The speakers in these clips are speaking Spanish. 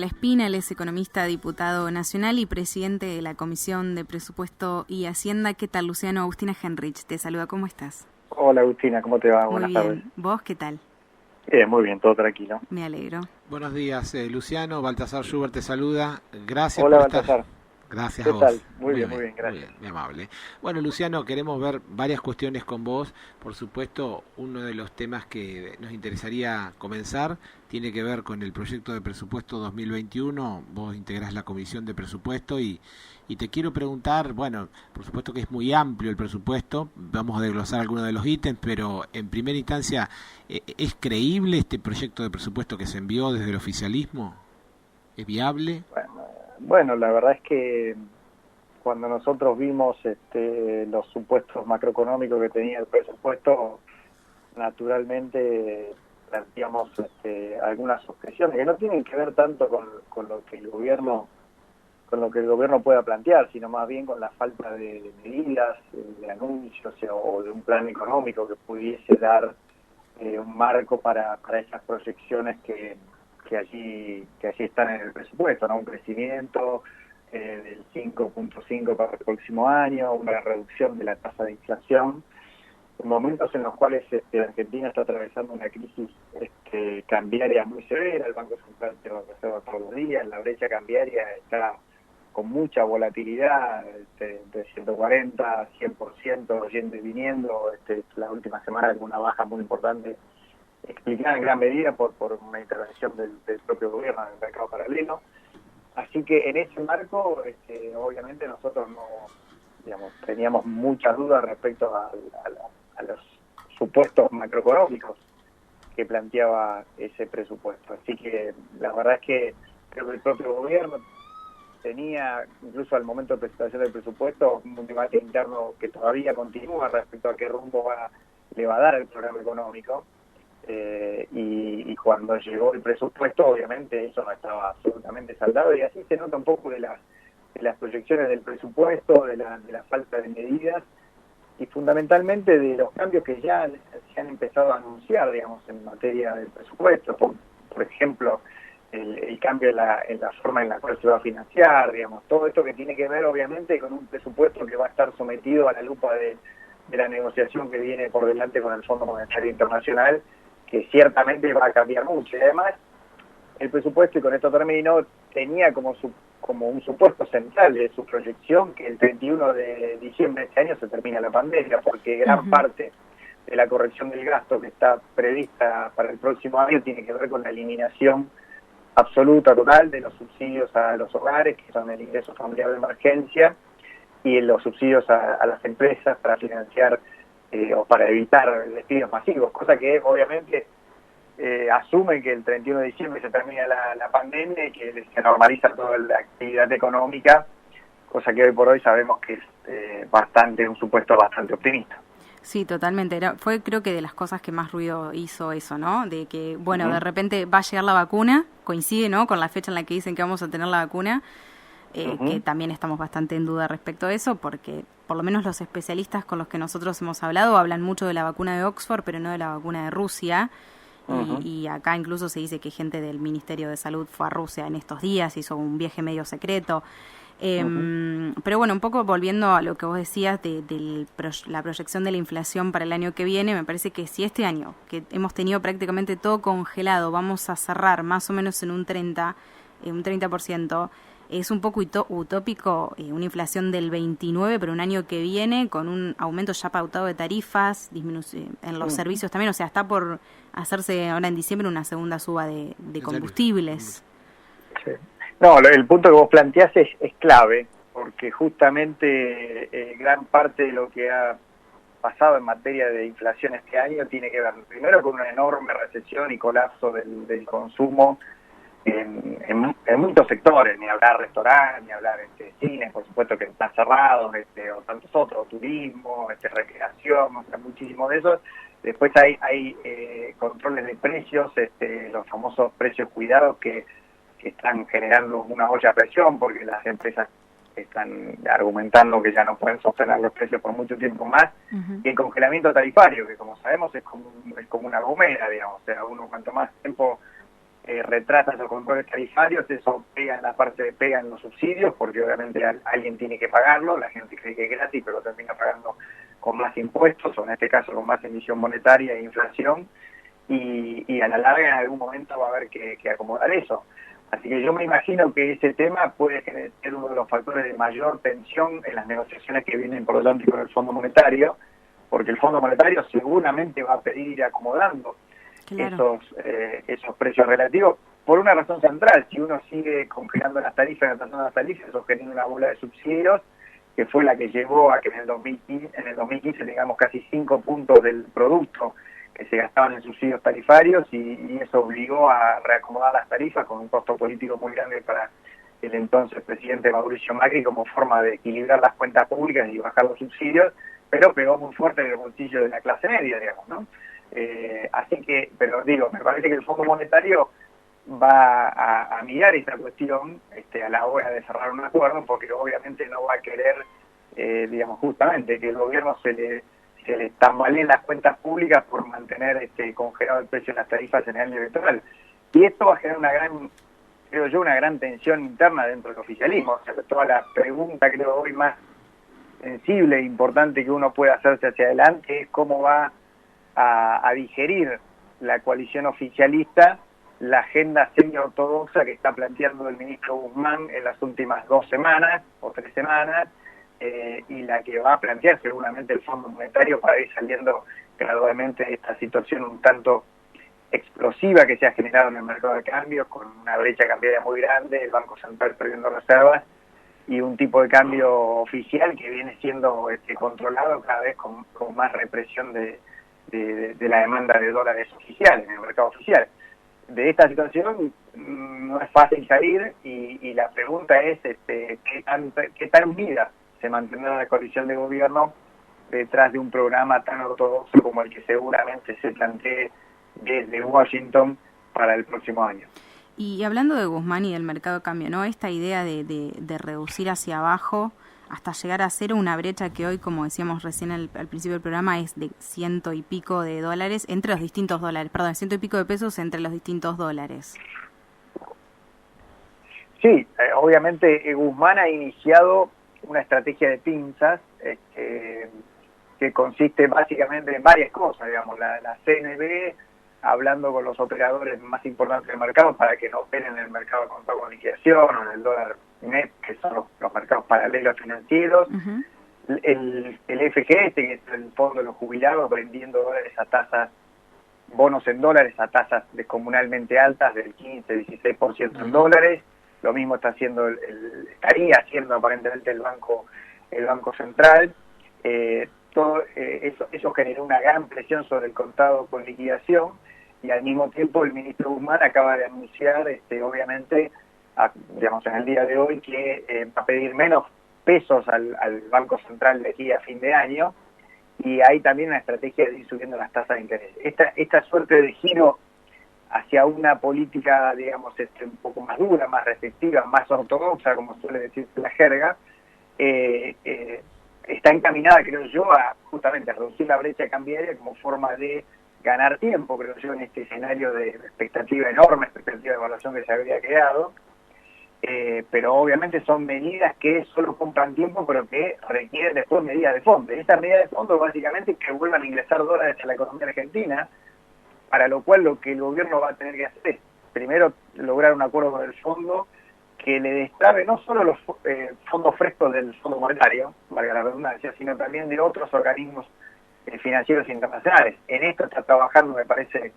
Espina, él es economista, diputado nacional y presidente de la Comisión de Presupuesto y Hacienda. ¿Qué tal, Luciano? Agustina Henrich te saluda. ¿Cómo estás? Hola Agustina, ¿cómo te va? Muy Buenas bien. tardes. ¿Vos qué tal? Muy bien, todo tranquilo. Me alegro. Buenos días, Luciano. Baltasar Schubert te saluda. Gracias Hola por estar. Baltasar. Gracias ¿Qué a tal? vos. Muy bien, gracias. Muy bien, muy amable. Bueno, Luciano, queremos ver varias cuestiones con vos. Por supuesto, uno de los temas que nos interesaría comenzar tiene que ver con el proyecto de presupuesto 2021. Vos integrás la Comisión de Presupuesto y te quiero preguntar, bueno, por supuesto que es muy amplio el presupuesto, vamos a desglosar algunos de los ítems, pero en primera instancia, ¿es creíble este proyecto de presupuesto que se envió desde el oficialismo? ¿Es viable? Bueno, la verdad es que cuando nosotros vimos los supuestos macroeconómicos que tenía el presupuesto, naturalmente planteamos algunas objeciones que no tienen que ver tanto con lo que el gobierno pueda plantear, sino más bien con la falta de medidas, de anuncios o de un plan económico que pudiese dar un marco para esas proyecciones que allí están en el presupuesto, ¿no? Un crecimiento del 5.5 para el próximo año, una reducción de la tasa de inflación, en momentos en los cuales Argentina está atravesando una crisis cambiaria muy severa. El Banco Central se observa todos los días, la brecha cambiaria está con mucha volatilidad, de 140, 100%, yendo y viniendo, la última semana con una baja muy importante, explicada en gran medida por una intervención del propio gobierno en el mercado paralelo. Así que en ese marco, obviamente nosotros teníamos muchas dudas respecto a los supuestos macroeconómicos que planteaba ese presupuesto. Así que la verdad es que creo que el propio gobierno tenía, incluso al momento de presentación del presupuesto, un debate interno que todavía continúa respecto a qué rumbo le va a dar el programa económico. Y cuando llegó el presupuesto, obviamente eso no estaba absolutamente saldado, y así se nota un poco de las proyecciones del presupuesto, de la falta de medidas y fundamentalmente de los cambios que ya se han empezado a anunciar, digamos, en materia del presupuesto. Por ejemplo, el cambio en la forma en la cual se va a financiar, digamos, todo esto que tiene que ver obviamente con un presupuesto que va a estar sometido a la lupa de la negociación que viene por delante con el Fondo Monetario Internacional, que ciertamente va a cambiar mucho. Y además, el presupuesto, y con esto termino, tenía como un supuesto central de su proyección que el 31 de diciembre de este año se termina la pandemia, porque gran parte de la corrección del gasto que está prevista para el próximo año tiene que ver con la eliminación absoluta, total, de los subsidios a los hogares, que son el ingreso familiar de emergencia, y los subsidios a las empresas para financiar o para evitar despidos masivos, cosa que obviamente asumen que el 31 de diciembre se termina la pandemia y que se normaliza toda la actividad económica, cosa que hoy por hoy sabemos que es un supuesto bastante optimista. Sí, totalmente. Fue creo que de las cosas que más ruido hizo eso, ¿no? De que, bueno, de repente va a llegar la vacuna, coincide, ¿no?, con la fecha en la que dicen que vamos a tener la vacuna, que también estamos bastante en duda respecto a eso, porque por lo menos los especialistas con los que nosotros hemos hablado hablan mucho de la vacuna de Oxford, pero no de la vacuna de Rusia. Y acá incluso se dice que gente del Ministerio de Salud fue a Rusia en estos días, hizo un viaje medio secreto. Pero bueno, un poco volviendo a lo que vos decías de la proyección de la inflación para el año que viene, me parece que si este año, que hemos tenido prácticamente todo congelado, vamos a cerrar más o menos en un 30%, es un poco utópico una inflación del 29%, pero un año que viene con un aumento ya pautado de tarifas, disminución en los servicios también, o sea, está por hacerse ahora en diciembre una segunda suba de combustibles. Sí. No, el punto que vos planteás es clave, porque justamente gran parte de lo que ha pasado en materia de inflación este año tiene que ver primero con una enorme recesión y colapso del consumo en muchos sectores, ni hablar restaurantes, ni hablar cines, por supuesto que están cerrados, o tantos otros, turismo, recreación, o sea, muchísimos de esos. Después hay controles de precios, los famosos precios cuidados que están generando una olla a presión porque las empresas están argumentando que ya no pueden sostener los precios por mucho tiempo más, y el congelamiento tarifario, que como sabemos es como una gomera, digamos, o sea, uno cuanto más tiempo retrasa esos controles tarifarios, eso pega en la parte, pega en los subsidios, porque obviamente alguien tiene que pagarlo, la gente cree que es gratis, pero termina pagando con más impuestos, o en este caso con más emisión monetaria e inflación, y a la larga en algún momento va a haber que acomodar eso. Así que yo me imagino que ese tema puede ser uno de los factores de mayor tensión en las negociaciones que vienen por delante con el Fondo Monetario, porque el Fondo Monetario seguramente va a pedir ir acomodando esos precios relativos, por una razón central. Si uno sigue congelando las tarifas, atrasando las tarifas, sosteniendo una bola de subsidios, que fue la que llevó a que en el 2015 tengamos casi 5 puntos del producto que se gastaban en subsidios tarifarios, y eso obligó a reacomodar las tarifas con un costo político muy grande para el entonces presidente Mauricio Macri, como forma de equilibrar las cuentas públicas y bajar los subsidios, pero pegó muy fuerte en el bolsillo de la clase media, digamos, ¿no? Así que, pero digo, me parece que el Fondo Monetario va a mirar esta cuestión a la hora de cerrar un acuerdo, porque obviamente no va a querer, digamos, justamente que el gobierno se le tambaleen las cuentas públicas por mantener congelado el precio de las tarifas en el año electoral. Y esto va a generar creo yo, una gran tensión interna dentro del oficialismo. O sea, toda la pregunta, creo, hoy más sensible e importante que uno puede hacerse hacia adelante es cómo va a digerir la coalición oficialista la agenda semi-ortodoxa que está planteando el ministro Guzmán en las últimas 2 semanas o 3 semanas, y la que va a plantear seguramente el Fondo Monetario para ir saliendo gradualmente de esta situación un tanto explosiva que se ha generado en el mercado de cambios, con una brecha cambiaria muy grande, el Banco Central perdiendo reservas, y un tipo de cambio oficial que viene siendo controlado cada vez con más represión de la demanda de dólares oficiales en el mercado oficial. De esta situación no es fácil salir, y la pregunta es qué tan unida se mantendrá la coalición de gobierno detrás de un programa tan ortodoxo como el que seguramente se plantee desde Washington para el próximo año. Y hablando de Guzmán y del mercado de cambio, ¿no? Esta idea de reducir hacia abajo hasta llegar a cero una brecha que hoy, como decíamos recién al principio del programa, es de 100 y pico de dólares entre los distintos dólares, 100 y pico de pesos entre los distintos dólares. Sí, obviamente Guzmán ha iniciado una estrategia de pinzas que consiste básicamente en varias cosas, digamos, la CNB hablando con los operadores más importantes del mercado para que no operen en el mercado de contado con liquidación o en el dólar net, que son los mercados paralelos financieros. Uh-huh. El FGS, que es el fondo de los jubilados, vendiendo dólares a tasas, bonos en dólares a tasas descomunalmente altas del 15-16% en dólares. Lo mismo estaría haciendo aparentemente el Banco Central. Todo eso generó una gran presión sobre el contado con liquidación, y al mismo tiempo el ministro Guzmán acaba de anunciar, obviamente, digamos, en el día de hoy, que va a pedir menos pesos al Banco Central de aquí a fin de año, y hay también una estrategia de ir subiendo las tasas de interés. Esta suerte de giro hacia una política, digamos, un poco más dura, más restrictiva, más ortodoxa, como suele decirse la jerga, está encaminada, creo yo, a justamente a reducir la brecha cambiaria como forma de ganar tiempo, creo yo, en este escenario de expectativa enorme, expectativa de evaluación que se había creado, pero obviamente son medidas que solo compran tiempo, pero que requieren después medidas de fondo. Y estas medidas de fondo básicamente que vuelvan a ingresar dólares a la economía argentina, para lo cual lo que el gobierno va a tener que hacer es, primero, lograr un acuerdo con el fondo que le destrabe no solo los fondos frescos del Fondo Monetario, valga la redundancia, sino también de otros organismos financieros internacionales. En esto está trabajando, me parece,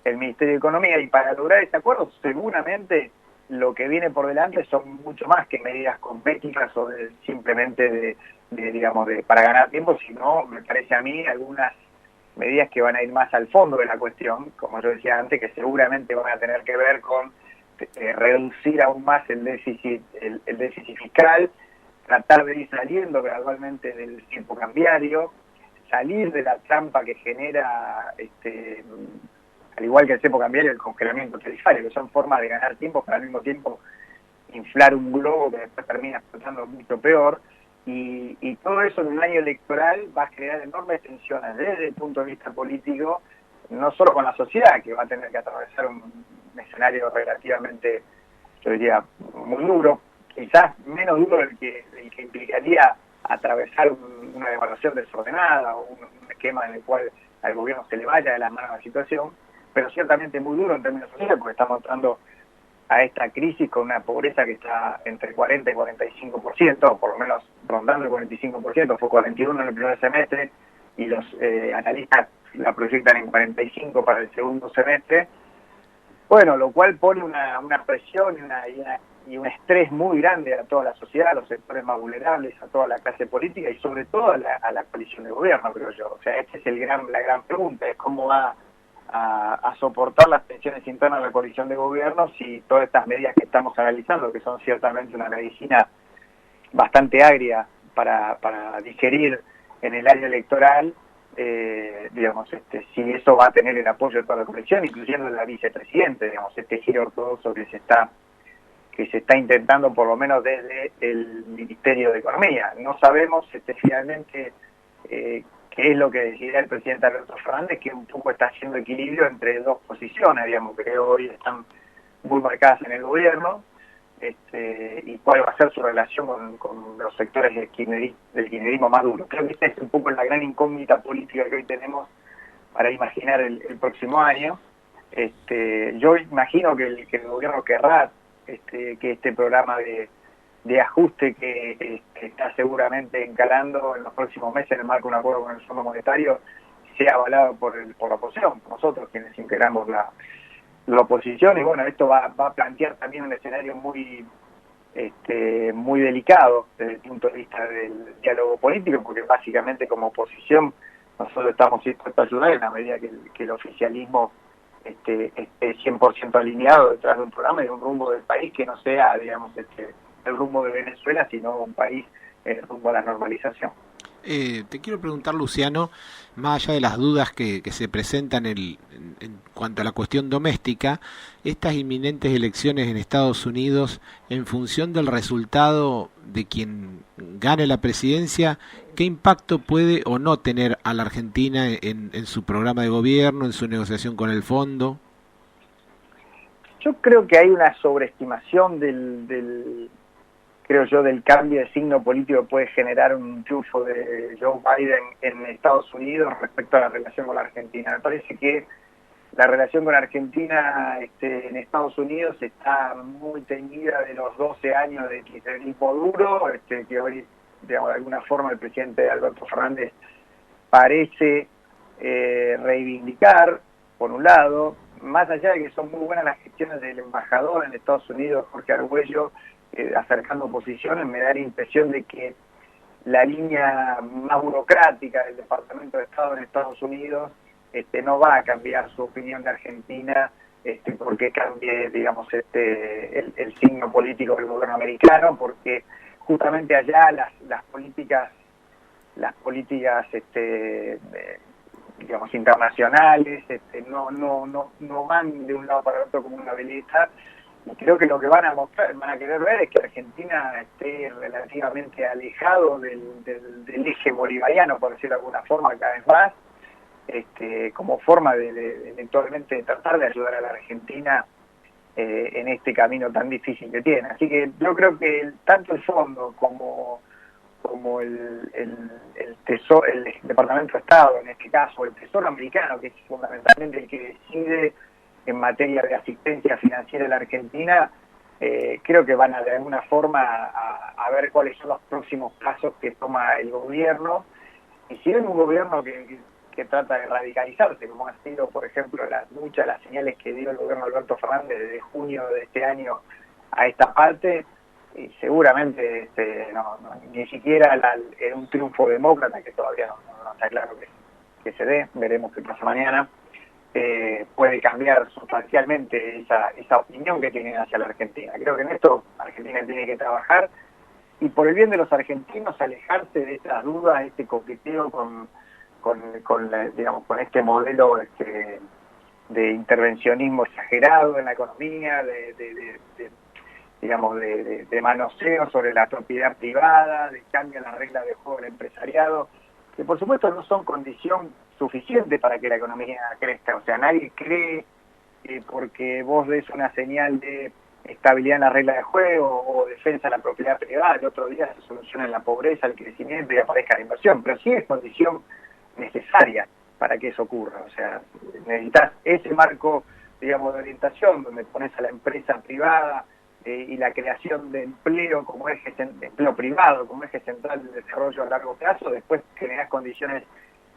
el Ministerio de Economía, y para lograr ese acuerdo seguramente lo que viene por delante son mucho más que medidas cosméticas o simplemente para ganar tiempo, sino, me parece a mí, algunas medidas que van a ir más al fondo de la cuestión, como yo decía antes, que seguramente van a tener que ver con reducir aún más el déficit fiscal, tratar de ir saliendo gradualmente del tiempo cambiario, salir de la trampa que genera, al igual que el tiempo cambiario, el congelamiento tarifario, que son formas de ganar tiempo, pero al mismo tiempo inflar un globo que después termina explotando mucho peor, y todo eso en un año electoral va a generar enormes tensiones desde el punto de vista político, no solo con la sociedad, que va a tener que atravesar un escenario relativamente, yo diría, muy duro, quizás menos duro del que implicaría atravesar una devaluación desordenada o un esquema en el cual al gobierno se le vaya de las manos la situación, pero ciertamente muy duro en términos sociales, porque estamos entrando a esta crisis con una pobreza que está entre 40 y 45%, o por lo menos rondando el 45%, fue 41 en el primer semestre, y los analistas la proyectan en 45 para el segundo semestre. Bueno, lo cual pone una presión y un estrés muy grande a toda la sociedad, a los sectores más vulnerables, a toda la clase política y sobre todo a la coalición de gobierno, creo yo. O sea, esta es la gran pregunta, es cómo va a soportar las tensiones internas de la coalición de gobierno si todas estas medidas que estamos analizando, que son ciertamente una medicina bastante agria para digerir en el año electoral, digamos, si eso va a tener el apoyo de toda la coalición, incluyendo la vicepresidente, digamos, este giro ortodoxo que se está intentando por lo menos desde el Ministerio de Economía. No sabemos finalmente qué es lo que decidirá el presidente Alberto Fernández, que un poco está haciendo equilibrio entre dos posiciones, digamos, que hoy están muy marcadas en el gobierno, y cuál va a ser su relación con los sectores del kirchnerismo más duro. Creo que esta es un poco la gran incógnita política que hoy tenemos para imaginar el próximo año. Yo imagino que el gobierno querrá que este programa de ajuste que está seguramente encalando en los próximos meses en el marco de un acuerdo con el Fondo Monetario sea avalado por la oposición, nosotros quienes integramos la oposición, y bueno, esto va a plantear también un escenario muy delicado desde el punto de vista del diálogo político, porque básicamente como oposición nosotros estamos dispuestos a ayudar en la medida que el oficialismo esté 100% alineado detrás de un programa y de un rumbo del país que no sea, digamos, el rumbo de Venezuela, sino un país rumbo a la normalización. Te quiero preguntar, Luciano, más allá de las dudas que se presentan en cuanto a la cuestión doméstica, estas inminentes elecciones en Estados Unidos, en función del resultado de quien gane la presidencia, ¿qué impacto puede o no tener a la Argentina en su programa de gobierno, en su negociación con el fondo? Yo creo que hay una sobreestimación creo yo, del cambio de signo político que puede generar un triunfo de Joe Biden en Estados Unidos respecto a la relación con la Argentina. Me parece que la relación con Argentina en Estados Unidos está muy teñida de los 12 años de kirchnerismo duro, que hoy, digamos, de alguna forma el presidente Alberto Fernández parece reivindicar, por un lado, más allá de que son muy buenas las gestiones del embajador en Estados Unidos, Jorge Argüello, acercando posiciones, me da la impresión de que la línea más burocrática del Departamento de Estado en Estados Unidos no va a cambiar su opinión de Argentina porque cambie, digamos, el signo político del gobierno americano, porque justamente allá las políticas digamos, internacionales no van de un lado para el otro como una veleta. Y creo que lo que van a querer ver es que Argentina esté relativamente alejado del eje bolivariano, por decirlo de alguna forma, cada vez más, como forma de eventualmente tratar de ayudar a la Argentina en este camino tan difícil que tiene. Así que yo creo que tanto el fondo como el Tesoro, el Departamento de Estado, en este caso el Tesoro americano, que es fundamentalmente el que decide en materia de asistencia financiera a la Argentina, creo que van de alguna forma a ver cuáles son los próximos pasos que toma el gobierno, y si es un gobierno que trata de radicalizarse, como ha sido, por ejemplo, muchas de las señales que dio el gobierno de Alberto Fernández desde junio de este año a esta parte, y seguramente ni siquiera en un triunfo demócrata, que todavía no está claro que se dé, veremos qué pasa mañana, puede cambiar sustancialmente esa opinión que tienen hacia la Argentina. Creo que en esto Argentina tiene que trabajar y por el bien de los argentinos alejarse de esas dudas, este coqueteo con este modelo de intervencionismo exagerado en la economía, de manoseo sobre la propiedad privada, de cambio en las reglas de juego del empresariado, que por supuesto no son condición suficiente para que la economía crezca. O sea, nadie cree porque vos des una señal de estabilidad en la regla de juego o defensa de la propiedad privada, el otro día se soluciona la pobreza, el crecimiento y aparezca la inversión, pero sí es condición necesaria para que eso ocurra. O sea, necesitas ese marco, digamos, de orientación donde pones a la empresa privada y la creación de empleo como eje, empleo privado como eje central del desarrollo a largo plazo. Después generás condiciones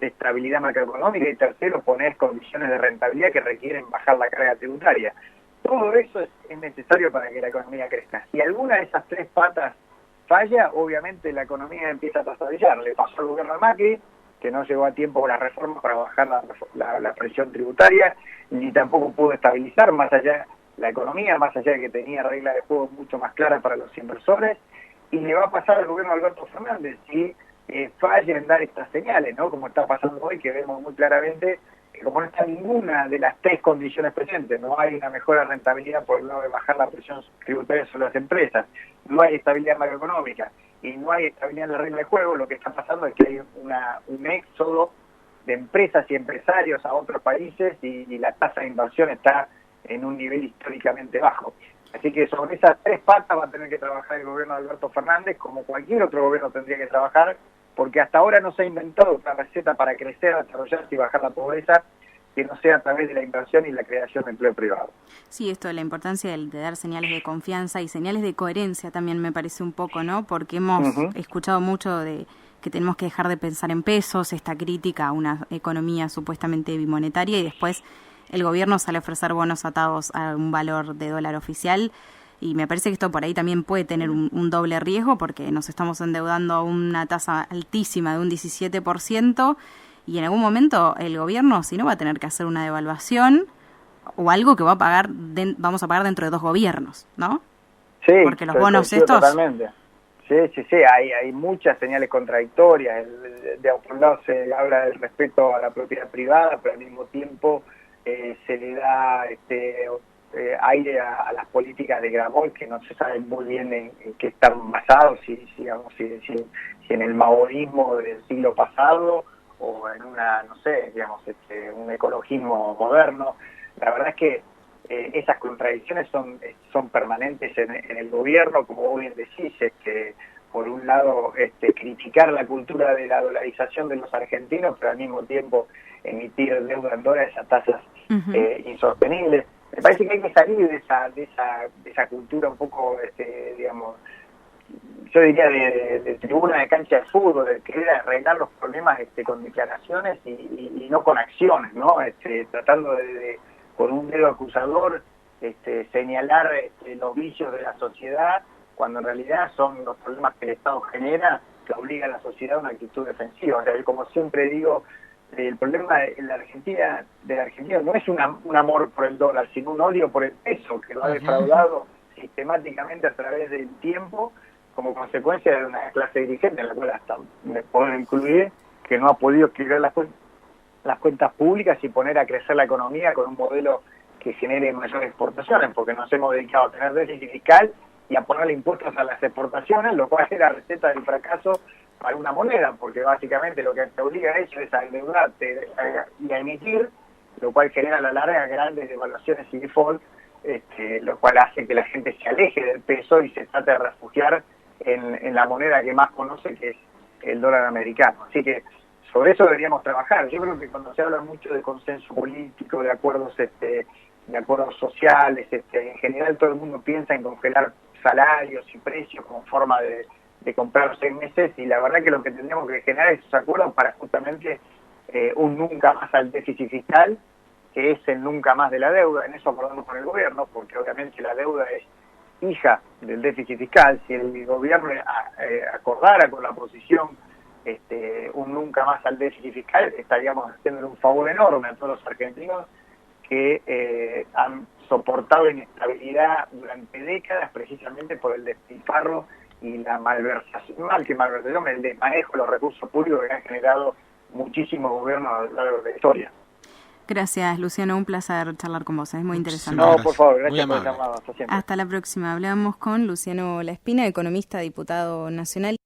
de estabilidad macroeconómica y tercero, ponés condiciones de rentabilidad que requieren bajar la carga tributaria. Todo eso es necesario para que la economía crezca. Si alguna de esas tres patas falla, obviamente la economía empieza a trastabillar. Le pasó al gobierno de Macri, que no llegó a tiempo con las reformas para bajar la presión tributaria, ni tampoco pudo estabilizar más allá la economía, más allá de que tenía reglas de juego mucho más claras para los inversores, y le va a pasar al gobierno de Alberto Fernández si falla en dar estas señales, ¿no? Como está pasando hoy, que vemos muy claramente que como no está ninguna de las tres condiciones presentes, no hay una mejora de rentabilidad por el lado de bajar la presión tributaria sobre las empresas, no hay estabilidad macroeconómica y no hay estabilidad en la regla de juego, lo que está pasando es que hay un éxodo de empresas y empresarios a otros países y la tasa de inversión está en un nivel históricamente bajo. Así que sobre esas tres patas va a tener que trabajar el gobierno de Alberto Fernández, como cualquier otro gobierno tendría que trabajar, porque hasta ahora no se ha inventado otra receta para crecer, desarrollarse y bajar la pobreza que no sea a través de la inversión y la creación de empleo privado. Sí, esto de la importancia de dar señales de confianza y señales de coherencia también me parece un poco, ¿no? Porque hemos escuchado mucho de que tenemos que dejar de pensar en pesos, esta crítica a una economía supuestamente bimonetaria, y después el gobierno sale a ofrecer bonos atados a un valor de dólar oficial, y me parece que esto por ahí también puede tener un doble riesgo, porque nos estamos endeudando a una tasa altísima de un 17%, y en algún momento el gobierno, si no, va a tener que hacer una devaluación o algo que vamos a pagar dentro de dos gobiernos, ¿no? Sí, porque los bonos estos... Totalmente. Sí, hay muchas señales contradictorias. Por un lado se habla del respeto a la propiedad privada, pero al mismo tiempo se le da aire a las políticas de Grabois, que no se sabe muy bien en qué están basados, si en el maoísmo del siglo pasado o en un ecologismo moderno. La verdad es que esas contradicciones son permanentes en el gobierno, como vos bien decís, por un lado criticar la cultura de la dolarización de los argentinos, pero al mismo tiempo emitir deuda en dólares a tasas insostenibles. Me parece que hay que salir de esa cultura un poco, yo diría de tribuna de cancha de fútbol, de querer arreglar los problemas con declaraciones y no con acciones, ¿no? Tratando de con un dedo acusador señalar los vicios de la sociedad, cuando en realidad son los problemas que el Estado genera que obliga a la sociedad a una actitud defensiva. O sea, como siempre digo, el problema de la Argentina no es un amor por el dólar, sino un odio por el peso, que lo ha defraudado sistemáticamente a través del tiempo, como consecuencia de una clase dirigente en la cual hasta me puedo incluir, que no ha podido equilibrar las cuentas públicas y poner a crecer la economía con un modelo que genere mayores exportaciones, porque nos hemos dedicado a tener déficit fiscal y a ponerle impuestos a las exportaciones, lo cual es la receta del fracaso para una moneda, porque básicamente lo que te obliga a eso es a endeudarte y a emitir, lo cual genera a la larga grandes devaluaciones y default, lo cual hace que la gente se aleje del peso y se trate de refugiar en la moneda que más conoce, que es el dólar americano. Así que sobre eso deberíamos trabajar. Yo creo que cuando se habla mucho de consenso político, de acuerdos sociales, en general todo el mundo piensa en congelar salarios y precios como forma de comprar 6 meses, y la verdad que lo que tendríamos que generar es esos acuerdos para justamente un nunca más al déficit fiscal, que es el nunca más de la deuda. En eso acordamos con el gobierno, porque obviamente la deuda es hija del déficit fiscal. Si el gobierno acordara con la oposición un nunca más al déficit fiscal, estaríamos haciendo un favor enorme a todos los argentinos que han soportado inestabilidad durante décadas precisamente por el despilfarro y la malversación, el desmanejo de los recursos públicos que han generado muchísimos gobiernos a lo largo de la historia. Gracias, Luciano, un placer charlar con vos, es muy interesante. No, por favor, gracias por el llamado. Hasta la próxima. Hablamos con Luciano La Espina, economista, diputado nacional.